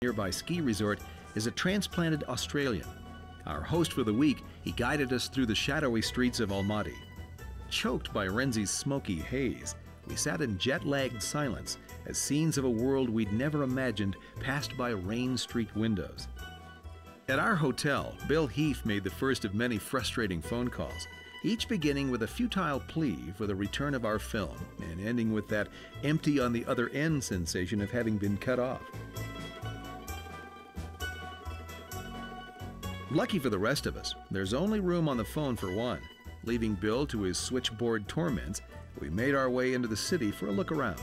nearby ski resort is a transplanted Australian. Our host for the week, he guided us through the shadowy streets of Almaty. Choked by Renzi's smoky haze, we sat in jet-lagged silence as scenes of a world we'd never imagined passed by rain-streaked windows. At our hotel, Bill Heath made the first of many frustrating phone calls, each beginning with a futile plea for the return of our film and ending with that empty on the other end sensation of having been cut off. Lucky for the rest of us, there's only room on the phone for one. Leaving Bill to his switchboard torments, we made our way into the city for a look around.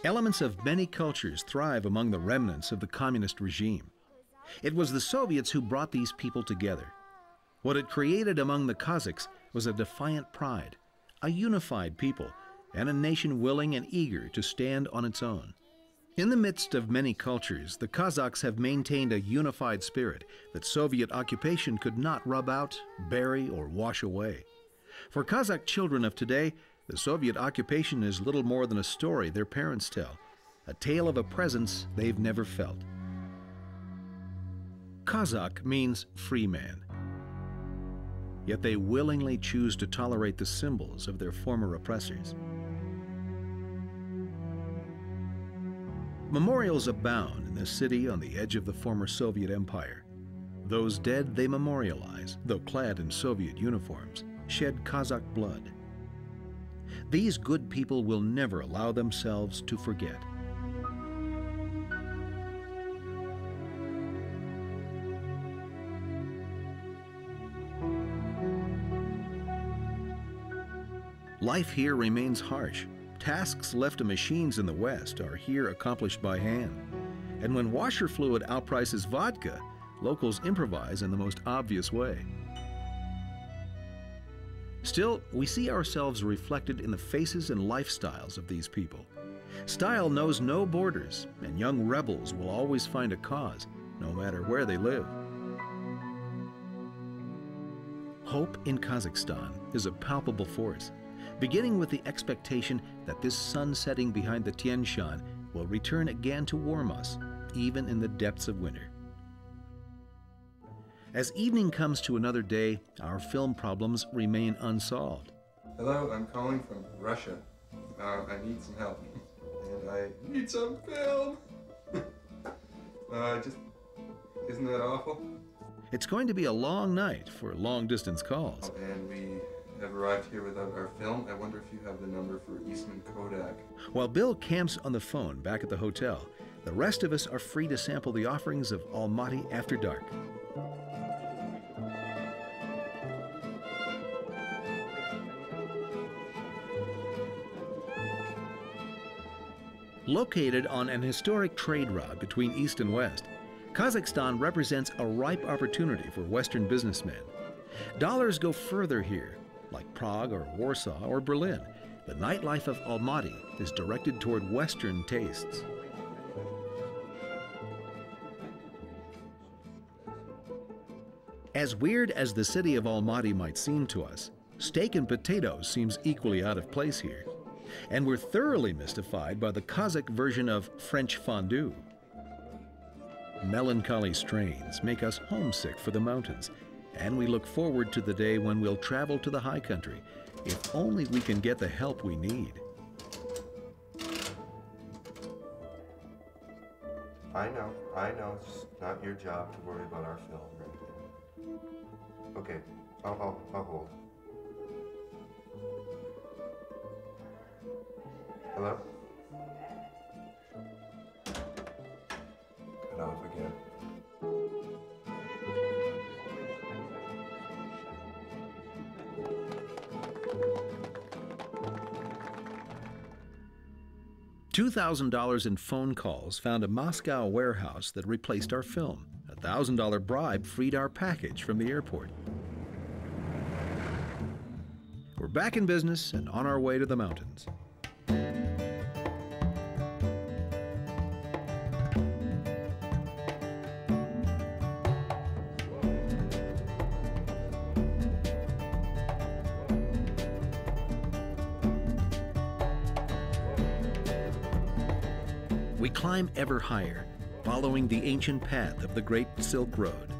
Elements of many cultures thrive among the remnants of the communist regime. It was the Soviets who brought these people together. What it created among the Kazakhs was a defiant pride, a unified people, and a nation willing and eager to stand on its own. In the midst of many cultures, the Kazakhs have maintained a unified spirit that Soviet occupation could not rub out, bury, or wash away. For Kazakh children of today, the Soviet occupation is little more than a story their parents tell, a tale of a presence they've never felt. Kazakh means free man. Yet they willingly choose to tolerate the symbols of their former oppressors. Memorials abound in the city on the edge of the former Soviet Empire. Those dead they memorialize, though clad in Soviet uniforms, shed Kazakh blood. These good people will never allow themselves to forget. Life here remains harsh. Tasks left to machines in the West are here accomplished by hand. And when washer fluid outprices vodka, locals improvise in the most obvious way. Still, we see ourselves reflected in the faces and lifestyles of these people. Style knows no borders, and young rebels will always find a cause, no matter where they live. Hope in Kazakhstan is a palpable force, beginning with the expectation that this sun setting behind the Tian Shan will return again to warm us, even in the depths of winter. As evening comes to another day, our film problems remain unsolved. Hello, I'm calling from Russia. I need some help. And I need some film! Isn't that awful? It's going to be a long night for long-distance calls. And we have arrived here without our film. I wonder if you have the number for Eastman Kodak. While Bill camps on the phone back at the hotel, the rest of us are free to sample the offerings of Almaty after dark. Located on an historic trade route between East and West, Kazakhstan represents a ripe opportunity for Western businessmen. Dollars go further here, like Prague or Warsaw or Berlin. The nightlife of Almaty is directed toward Western tastes. As weird as the city of Almaty might seem to us, steak and potatoes seems equally out of place here. And we're thoroughly mystified by the Kazakh version of French fondue. Melancholy strains make us homesick for the mountains, and we look forward to the day when we'll travel to the high country, if only we can get the help we need. I know, it's not your job to worry about our film or anything. Okay, I'll hold. Hello? Cut off again. $2,000 in phone calls found a Moscow warehouse that replaced our film. A $1,000 bribe freed our package from the airport. We're back in business and on our way to the mountains. we climb ever higher, following the ancient path of the Great Silk Road.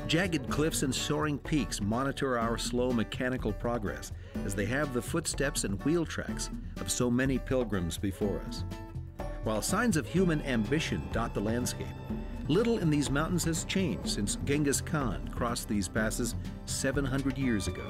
Jagged cliffs and soaring peaks monitor our slow mechanical progress, as they have the footsteps and wheel tracks of so many pilgrims before us. While signs of human ambition dot the landscape, little in these mountains has changed since Genghis Khan crossed these passes 700 years ago.